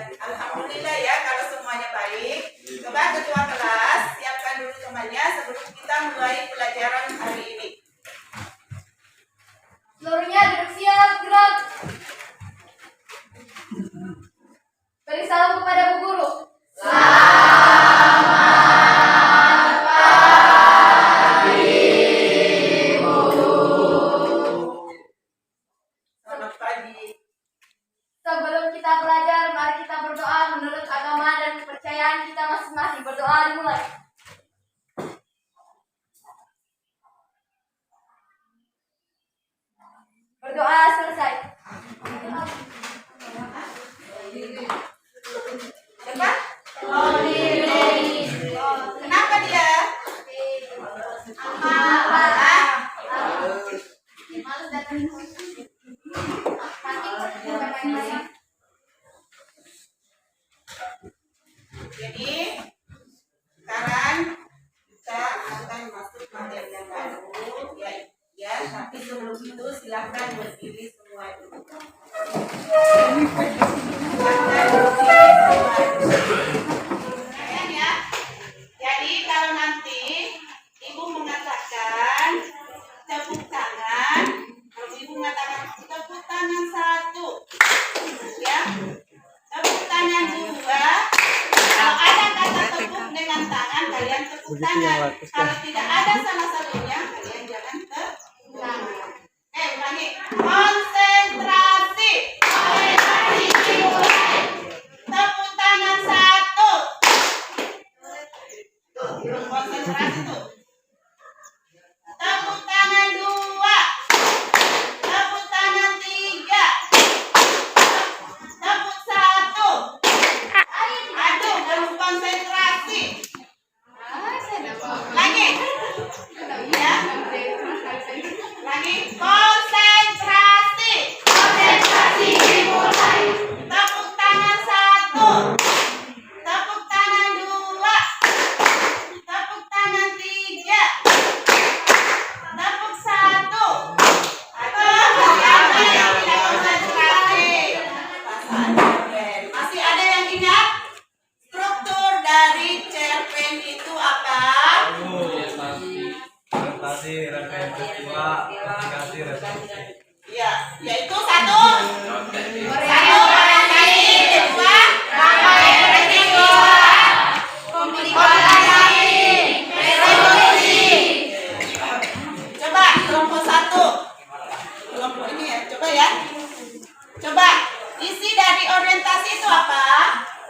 Alhamdulillah ya kalau semuanya baik. Coba ketua kelas siapkan dulu temannya sebelum kita mulai pelajaran hari ini. Seluruhnya duduk siap, gerak. Beri salam kepada Bu Guru. Selamat pagi, Bu. Selamat pagi. Sebelum kita belajar, mari kita berdoa menurut agama dan kepercayaan kita masing-masing. Berdoa dimulai. Berdoa selesai. Siapa? Kenapa dia? Jadi sekarang kita akan masuk materi yang baru ya, tapi sebelum itu silakan berdiri semua dulu. Silakan ya. Jadi kalau nanti ibu mengatakan tepuk tangan, kalau ibu mengatakan tepuk tangan 1, ya, tepuk tangan 2. Kalau ada kata tepuk dengan tangan, kalian tepuk tangan. Kalau tidak ada salah satunya, kalian jangan tepuk tangan. Ulangi. Konsentrasi. Tepuk tangan 1. Konsentrasi tuh. Tepuk tangan 2. Tepuk tangan 3. Tepuk 1. Aduh, belum konsentrasi. Lagi. Ya. Lagi. Konsentrasi. Konsentrasi dimulai. Tepuk tangan 1. Tepuk tangan 2. Tepuk tangan 3. Tepuk 1. Aduh, siapa yang tidak konsentrasi? Masih ada yang ingat? Struktur dari cerpen itu apa? Presentasi, rangkaian peristiwa, komunikasi, resolusi. Ya, yaitu 1. Orientasi, kedua, rangkaian peristiwa, komunikasi, resolusi. Coba kelompok 1. Kelompok ini ya, coba ya. Coba isi dari orientasi itu apa?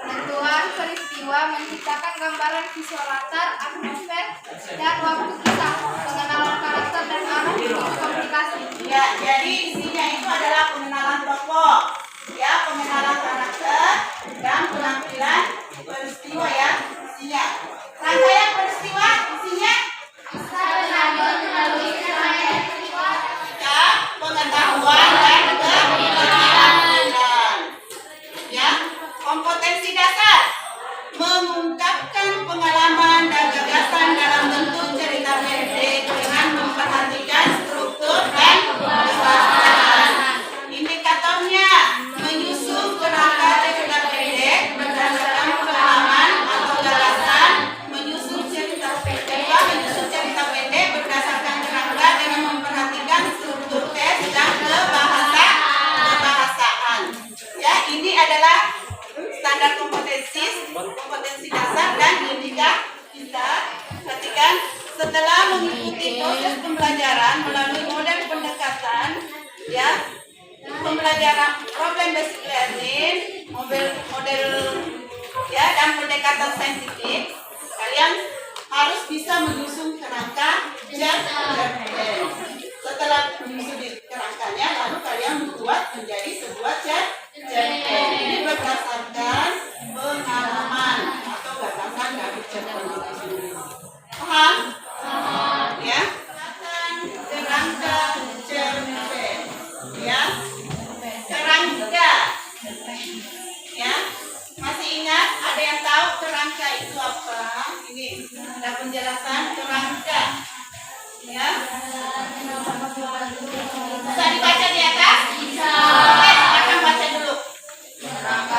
Penentuan peristiwa, menciptakan gambaran visual latar, atmosfer, dan waktu kisah, pengenalan karakter dan arah menuju komunikasi. Ya, jadi isinya itu adalah pengenalan tokoh, ya, pengenalan karakter dan penampilan peristiwa ya, isinya. Rangkaian peristiwa isinya ya, pengetahuan dan keterampilan. Ya, kompetensi dasar mengungkapkan pengalaman dan gagasan dalam bentuk cerita pendek dengan memperhatikan struktur dan kebahasan. Indikatornya menyusun kerangka cerita pendek berdasarkan pengalaman atau gagasan. Menyusun cerita pendek berdasarkan kerangka dengan memperhatikan struktur teks dan kebahasaan. Ya, ini adalah standar kompetensi dasar dan indikator. Kita perhatikan setelah mengikuti proses pembelajaran melalui model pendekatan, ya, pembelajaran problem basic learning, model ya, dan pendekatan saintifik, kalian harus bisa menyusun kerangka cerpen. Setelah menyusun kerangkanya, lalu kalian membuat menjadi sebuah cerpen. Ini berdasarkan pengalaman atau gagasan dari cerpen itu sendiri. Paham? Ya. Kerangka cerpen. Ya. Kerangka. Ya. Masih ingat? Ada yang tahu kerangka itu apa? Ini ada penjelasan kerangka. Ya. Bisa dibaca di atas? Bisa. Oke, akan baca dulu. Kerangka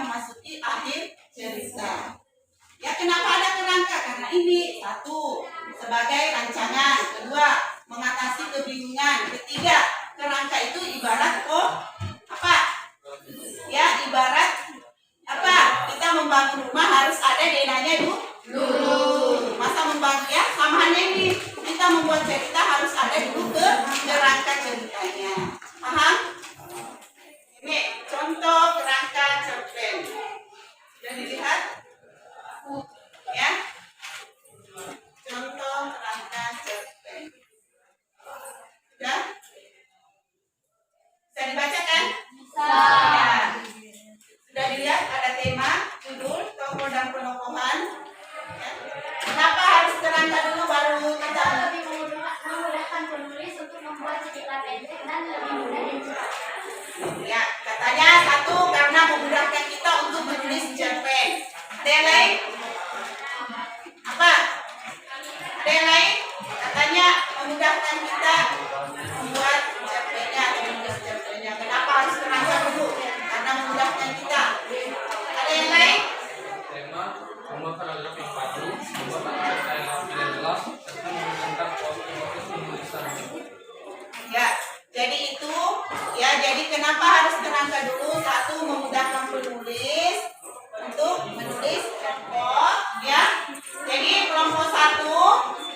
memasuki akhir cerita. Ya, kenapa ada kerangka? Karena ini satu, sebagai rancangan. Kedua, mengatasi kebingungan. Ketiga, kerangka itu ibarat apa? Ya, ibarat apa? Kita membangun rumah harus ada denanya dulu. Masa membangun ya, sama halnya ini. Kita membuat cerita harus ada dulu kerangka ceritanya. Paham? Ini contoh kerangka cerpen. Sudah dilihat? Ya. Contoh kerangka cerpen. Sudah? Bisa dibacakan? Bisa. Ya. Sudah dilihat ada tema, judul, tokoh dan penokohan. Ya. Kenapa harus kerangka dulu baru kita? Lebih memudahkan penulis untuk membuat cerita pendek dan lebih mudah dicerna. Ya, katanya satu karena memudahkan kita untuk menulis cerpen. Ada yang lain? Apa? Ada yang lain? Katanya memudahkan kita membuat cerpennya atau menulis cerpennya. Kenapa harus kerangka dulu? Karena memudahkan kita. Ada yang lain? Tema membuat paragraf yang padu, membuat kata-kata yang rapi dan jelas, serta menunjukkan proses penulisan. Ya, jadi itu ya, jadi kenapa harus kerangka dulu? Satu, memudahkan penulis untuk menulis kelompok ya. Jadi kelompok 1,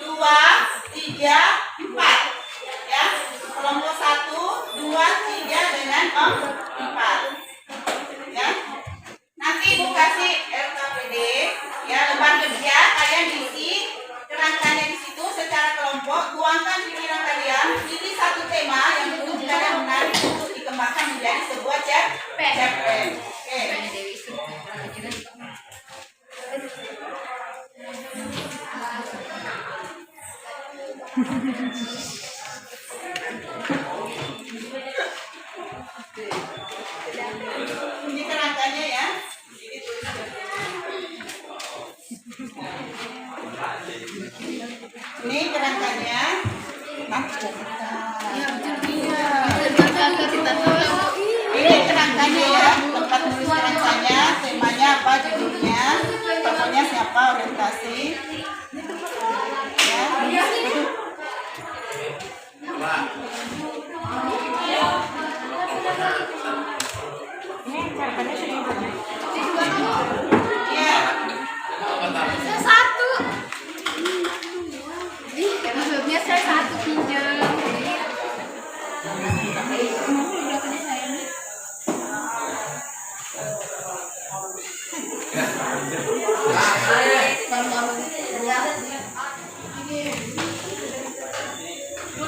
2, 3, 4 ya. Kelompok 1, 2, 3 dengan 4 ya. Nanti Ibu kasih LKPD ya, lembar kerja, kalian isi kerangkanya di situ secara kelompok, tuangkan pikiran kalian, pilih satu tema yang menurut kalian menarik untuk dikembangkan menjadi sebuah cerpen. Oke. Ini kerangkanya ya. Ini tulis. Ini kerangkanya. Ini kerangkanya ya, tempat tulis kerangkanya, temanya apa, judulnya, tokohnya siapa, orientasi. Ya. Ya. Satu. Maksudnya saya satu pinjam.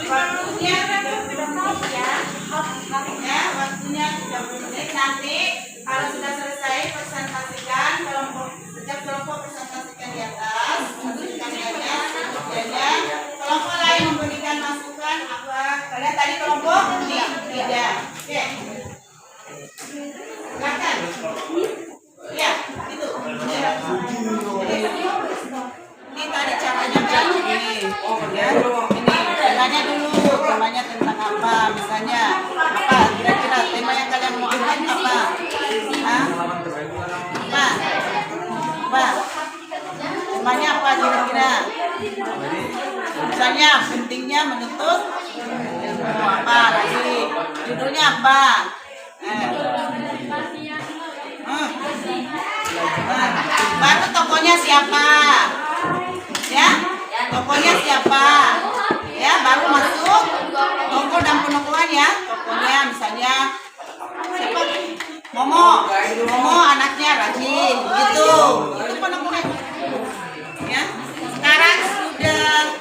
Waktunya 30 menit ya. Ya, waktunya 30 menit. Nanti kalau sudah selesai presentasikan setiap kelompok presentasikan di atas, sebutkan kerjanya. Kelompok lain memberikan masukan apa? Kalian tadi kelompok tidak. Oke. Silakan. Ya, itu. Ini tadi caranya kan ini. Ya. Ini temanya dulu. Temanya tentang apa? Misalnya apa? Kira-kira tema yang kalian mau angkat apa? Hah? Apa? Apa? Temanya apa kira-kira? Misalnya pentingnya menuntut ilmu apa lagi? Judulnya apa? Baru tokohnya siapa? Ya, tokohnya siapa? Ya, baru masuk tokoh dan penokohan ya. Tokohnya misalnya siapa? Momo anaknya rajin, gitu. Itu penokohan. Ya, sekarang sudah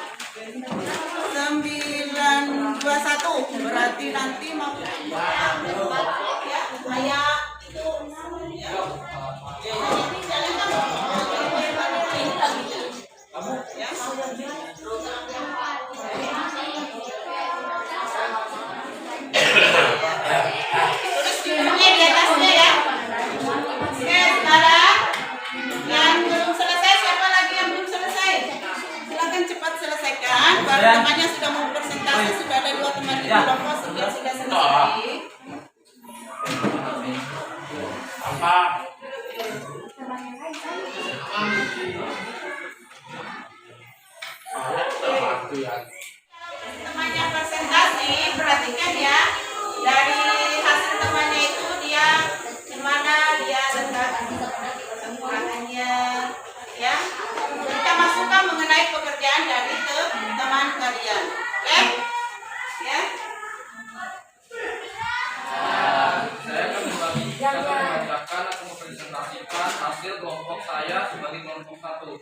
9:21, berarti nanti mau ya, kayak itu ya. Jadi kalian kan ya. Tulis judulnya di atasnya ya. Oke, sekarang yang belum selesai, siapa lagi yang belum selesai? Silakan cepat selesaikan. Baru temannya sudah mau presentasi, sudah ada 2 teman di kelompok sudah selesai. Apa? hasil kelompok saya sebagai kelompok 1.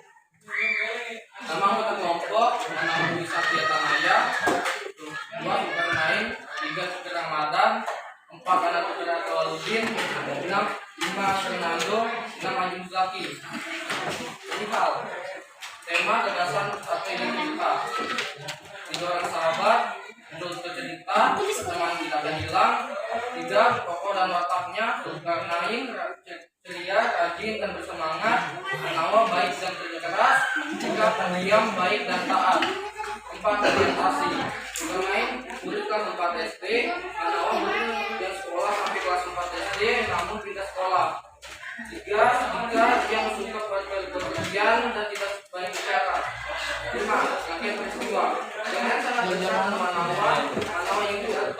Nama anggota kelompok nama Dwi Satya Tanaya, 2 Zulkarnain, 3 Fikri Ramadan, 4 Anak Putra Tawaludin, 5 Fernando, 6 Haji Muzaki. Perihal tema gagasan satu identitas. 3 orang sahabat, menurut cerita, teman tidak akan hilang. 3 tokoh dan wataknya, Zulkarnain ceria, rajin dan bersemangat. Anawa baik dan kerja keras. 3 pendiam, baik dan taat. 4 orientasi. Zulkarnain murid kelas 4 SD. Anawa murid yang sekolah sampai kelas 4 SD, namun pindah sekolah. 3 yang suka bepergian dan tidak banyak bicara. 5 rangkaian peristiwa. Dengan sangat berjalan Anawa yang tidak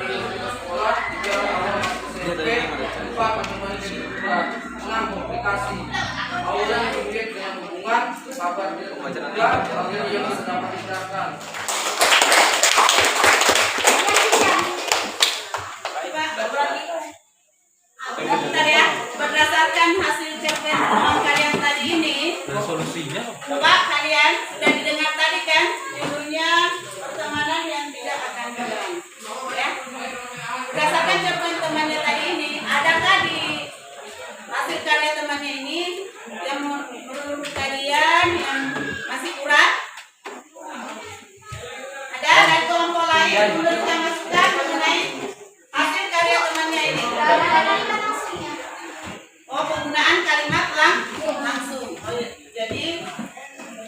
pindah sekolah. 3 awal masuk SMP. 4 pertemuan jadi berat. 6 komplikasi. Aura yang berkait dengan hubungan, kabar tidak hal yang bisa dapat dijelaskan. Bentar ya, berdasarkan hasil cerpen teman kalian tadi ini, Bapak kalian sudah didengar tadi kan judulnya pertemanan yang tidak akan hilang, ya. Berdasarkan cerpen temannya tadi ini, adakah di hasil karya temannya ini yang menurut kalian yang masih kurang? Ada dari kelompok lain menurut yang masukan mengenai hasil karya temannya ini? Oh, penggunaan kalimat langsung. Oh, jadi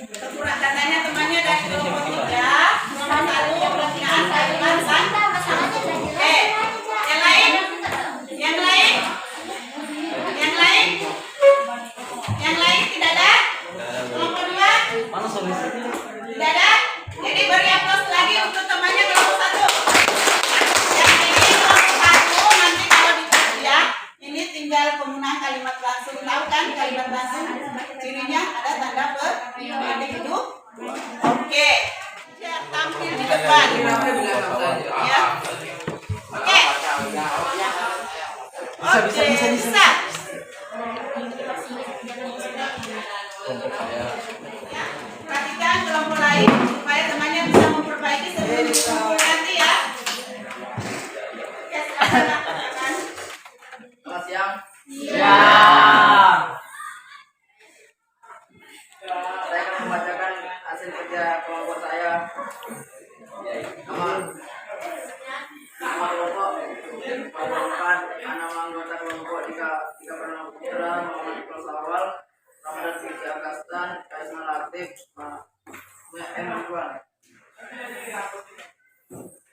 kekurangan katanya temannya dari kelompok 3, nomor 1 penggunaan kalimat langsung. Oke, yang lain? Yang lain? Yang lain? Yang lain tidak ada? Kelompok 2? Mana solusinya? Tidak ada? Jadi beri aplaus lagi untuk temannya kelompok 1. Yang ini kelompok 1 nanti kalau dikerja ini tinggal penggunaan kalimat langsung. Tahu kan kalimat langsung? Cirinya ada tanda hidup. Oke. Ya, tampil di depan. Ya. Oke. Bisa. Ya, perhatikan kelompok lain supaya temannya bisa memperbaiki sebelum dikumpul nanti ya. Ya, silakan. Selamat siang. Ya. Saya akan membacakan hasil kerja kelompok saya. Nama kelompok Pak nama anggota kelompok 3 Pernah Putra, Muhammad Iqbal Sawal, Ramadan Fikri Agastan, Kaisman Latif, M. Ridwan.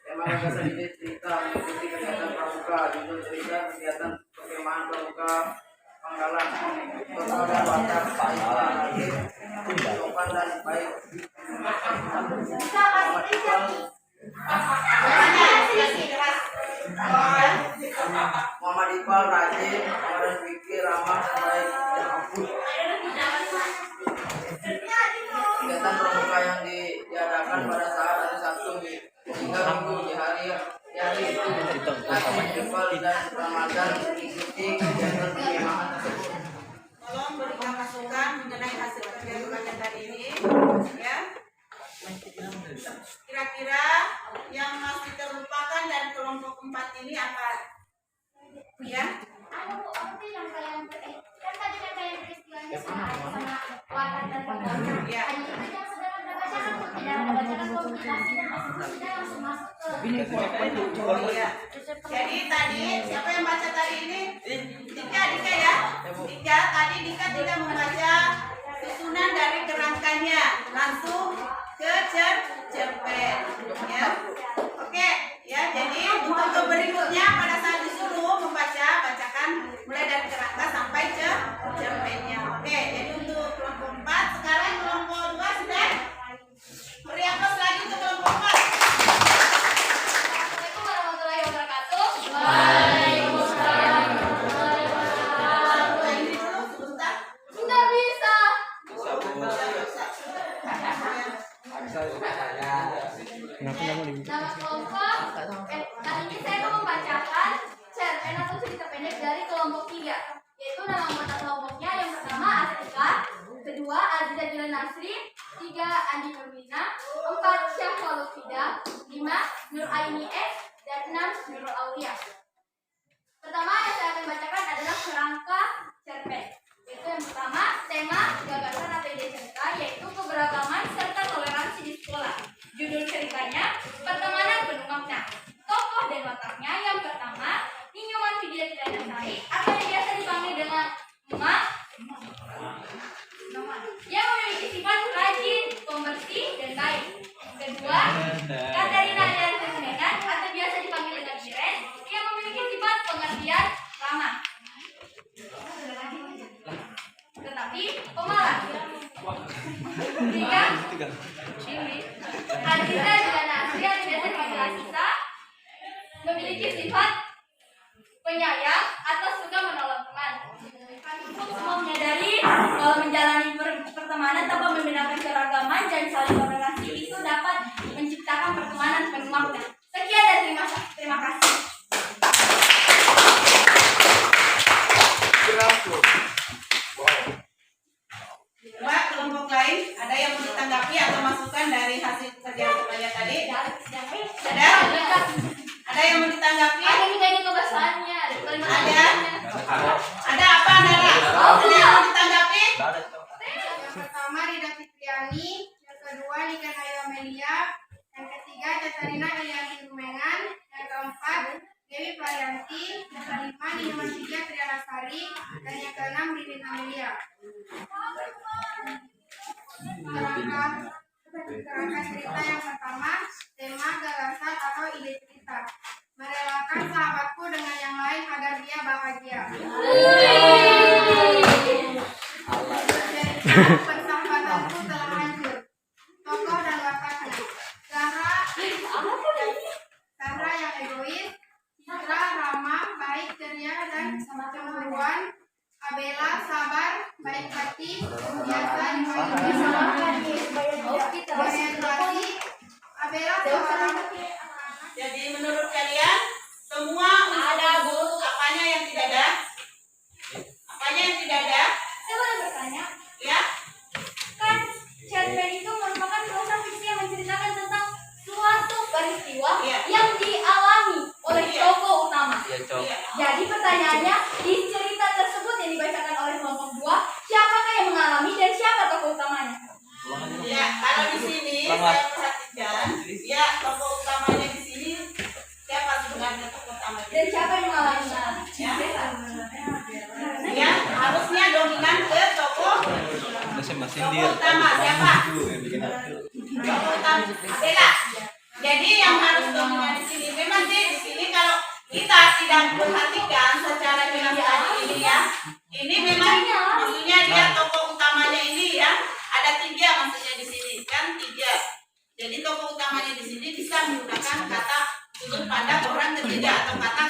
Tema gagasan ini cerita mengikuti kegiatan pramuka, judul cerita kegiatan perkemahan pramuka Pangkalan. Total dan watak baik dan aktif, sopan dan baik. Muhammad Iqbal rajin, Ramadan Fikri ramah dan baik dan ampun. Kegiatan pramuka yang diadakan pada saat hari Sabtu hingga Minggu di hari itu Muhammad Iqbal dan Ramadan mengikuti kegiatan perkemahan tersebut. Tolong berikan masukan mengenai hasil kerja temannya tadi ini, ya. Kira-kira yang masih terlupakan dari kelompok 4 ini apa? Ya. Ya. Ya. Jadi tadi siapa yang baca tadi ini? Dika ya. Dika tadi Dika tidak membaca susunan dari kerangkanya, langsung ke cerpen. Ya. Oke, ya. Jadi untuk berikutnya pada saat disuruh membaca, bacakan mulai dari kerangka sampai ke cerpennya. Oke, jadi untuk kelompok 4, sekarang kelompok 2 sudah. Beri aplaus lagi untuk kelompok 4. Assalamualaikum warahmatullahi wabarakatuh. Ini dulu sebentar. Sudah bisa. Nama kelompok. Kali ini saya mau membacakan cerpen atau cerita pendek dari kelompok 3, yaitu nama anggota kelompoknya yang Andi Nurlina, 4 Syahfa Lufida, 5 Nur Aini S, dan 6 Nurul Aulia. Pertama yang saya akan bacakan adalah kerangka cerpen. Yaitu yang pertama, tema gagasan atau ide cerita, yaitu keberagaman serta toleransi di sekolah. Judul ceritanya, Pertemanan Penuh Makna. Tokoh dan wataknya yang pertama, Ninyoman Vidya Trianasari atau yang biasa dipanggil dengan Emak, yang memiliki sifat rajin, pembersih, dan baik. Kedua, Katarina Arianti Sunenan atau biasa dipanggil dengan Iren, yang memiliki sifat pengertian, ramah, tetapi pemalas. Tiga, Aziza Juliana Asri atau biasa dipanggil Aziza, memiliki sifat penyayang atau suka menolong teman. Kami semua menyadari kalau menjalani pertemanan tanpa membedakan keragaman dan saling toleransi itu dapat menciptakan pertemanan penuh makna. Sekian dan terima kasih. Mbak, kelompok lain ada yang mau ditanggapi atau masukan dari hasil pekerjaan semuanya tadi? Ada? Ada yang mau ditanggapi? Ada juga ini kebahasannya. Ada apa, Nara? Ada yang mau ditanggapi? Yang pertama Rida Fitriani, yang kedua Nika Naya Amelia, yang ketiga Catarina Elianti Rumengan, yang keempat Dewi Prayanti, yang kelima Ninyoman Vidya Trianasari, dan yang keenam Ridin Amelia. Kerangka cerita yang pertama, tema gagasan atau ide cerita. Merelakan sahabatku dengan yang lain agar dia bahagia. Persahabatanku telah hancur. Tokoh dan wataknya. Sarah yang egois, Citra ramah, baik, ceria, dan cemburuan. Abela sabar, baik hati, biasa orientasi. Abela seorang. Jadi menurut kalian semua ada buruk apanya yang tidak ada? Apanya yang tidak ada? Saya boleh bertanya? Ya? Kan cerpen itu merupakan prosa fiksi yang menceritakan tentang suatu peristiwa Iya. yang dialami oleh Iya. tokoh utama. Iya. Jadi pertanyaannya, di cerita tersebut yang dibacakan oleh kelompok 2, siapakah yang mengalami dan siapa tokoh utamanya? Ya, kalau di sini saya perhatikan, ya tokoh utamanya di sini siapa sebenarnya tokoh utamanya? Dan siapa yang mengalaminya? Ya, harusnya dominan ke tokoh utama siapa? Tokoh utama Bella. Jadi yang harus dominan di sini memang sih di sini kalau kita tidak perhatikan secara jelas tadi ini ya, ini memang maksudnya dia tokoh utamanya ini ya ada 3 maksudnya di sini kan 3. Jadi tokoh utamanya di sini bisa menggunakan kata sudut pandang orang ketiga atau kata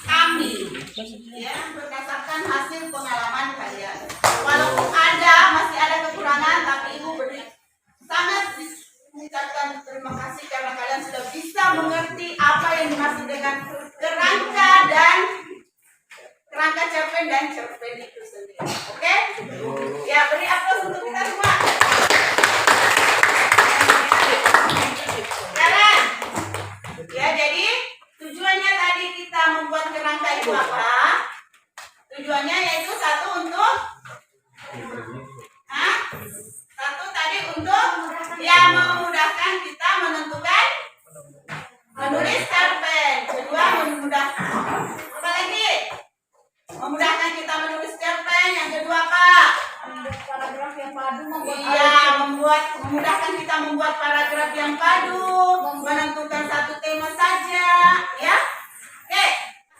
kami ya berdasarkan hasil pengalaman kalian. Walaupun masih ada kekurangan, tapi ibu sangat mengucapkan terima kasih karena kalian sudah bisa mengerti apa yang dimaksud dengan kerangka cerpen dan cerpen itu sendiri. Oke? Ya, beri aplaus untuk kita semua. Sekarang, ya jadi tujuannya tadi kita membuat kerangka itu apa? Tujuannya yaitu satu untuk tadi untuk yang memudahkan kita menentukan menulis cerpen. Kedua apa lagi? Memudahkan kita menulis cerpen. Yang kedua apa? Paragraf yang padu memudahkan kita membuat paragraf yang padu, menentukan satu tema saja, ya. Oke,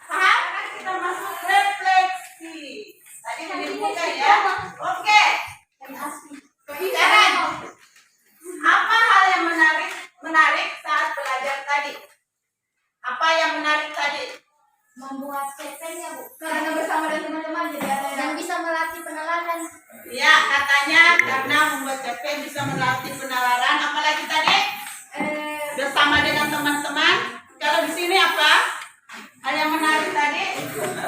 paham? Kita masuk refleksi. Tadi menimbulkan ya. Oke. Sekarang, apa hal yang menarik saat belajar tadi? Apa yang menarik tadi? membuat cerpennya, Bu. Karena bersama dengan teman-teman jadi ada yang bisa melatih penalaran. Ya, katanya karena membuat cerpen bisa melatih penalaran. Apalagi tadi? Bersama dengan teman-teman. Kalau di sini apa? Hal yang menarik tadi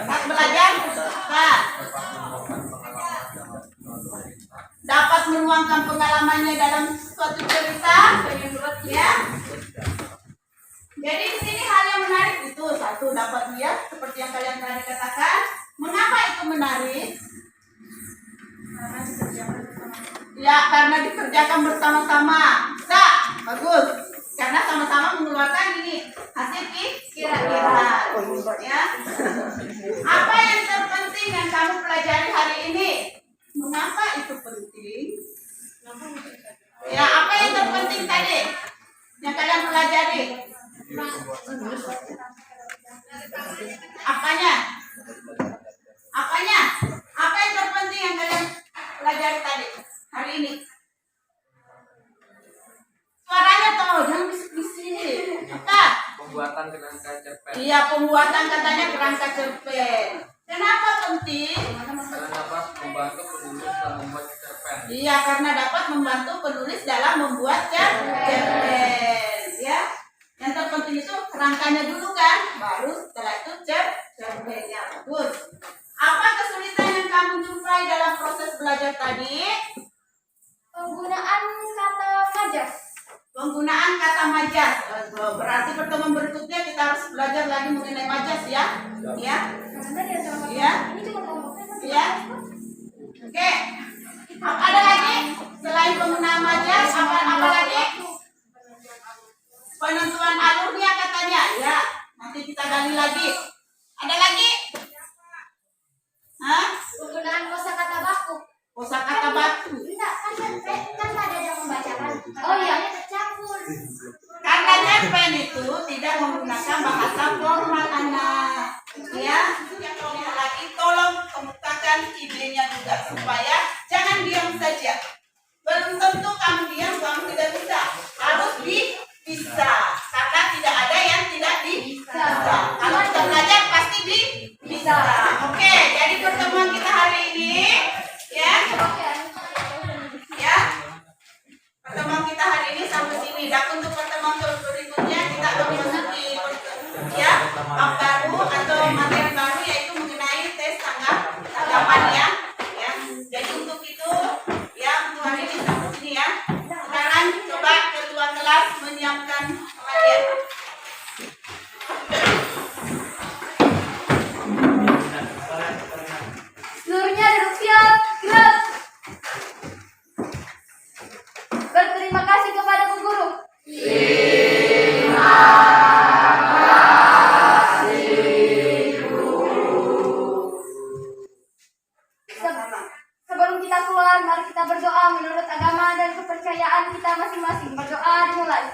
saat belajar apa? Dapat menuangkan pengalamannya dalam suatu cerita, ya. Jadi di sini hal yang menarik itu satu dapat lihat seperti yang kalian tadi katakan. Mengapa itu menarik? Ya, karena dikerjakan bersama-sama. Bisa, bagus. Karena sama-sama mengeluarkan ini hasil kira-kira. Ya. Apa yang terpenting yang kamu pelajari hari ini? Mengapa itu penting? Ya, apa yang terpenting tadi yang kalian pelajari? Apanya? Apanya? Apa yang terpenting yang kalian pelajari tadi hari ini? Suaranya toh, jangan bisik-bisik. Apa? Pembuatan kerangka cerpen. Iya, pembuatan katanya kerangka cerpen. Kenapa penting? Karena dapat membantu penulis dalam membuat cerpen. Iya, karena dapat membantu penulis dalam membuat cerpen. Ya, yang terpenting itu kerangkanya dulu kan, baru setelah itu cerpennya. Bagus. Apa kesulitan yang kamu jumpai dalam proses belajar tadi? Penggunaan kata majas. Penggunaan kata majas. Berarti pertemuan berikutnya kita harus belajar lagi mengenai majas ya. Ya. Ya. Ya. Oke. Ada lagi selain penggunaan majas, apa lagi? Penentuan alurnya katanya. Ya. Nanti kita gali lagi. Ada lagi? Hah? Penggunaan kosakata baku. Kosakata baku. Enggak, kan ada yang membacakan. Oh iya, tercampur. Karena cerpen itu tidak menggunakan bahasa formal anak. Ya, yang ngomong lagi tolong kemukakan idenya juga supaya jangan diam saja. Belum tentu kamu diam, kamu tidak bisa. Harus bisa. Karena tidak ada yang tidak bisa. Kalau kita belajar pasti bisa. Oke, jadi pertemuan kita hari ini ya. Ya. Pertemuan kita hari ini sampai sini. Dan untuk pertemuan berikutnya kita akan memasuki ya bab baru atau materi baru yaitu mengenai tes tanggapan ya. Ya. Jadi untuk itu ya untuk hari ini sampai sini ya. Sekarang coba ketua kelas menyiapkan kalian. Seluruhnya duduk siap, gerak. Berterima kasih kepada Bu Guru. Sebelum kita keluar, mari kita berdoa menurut agama dan kepercayaan kita masing-masing. Berdoa dimulai.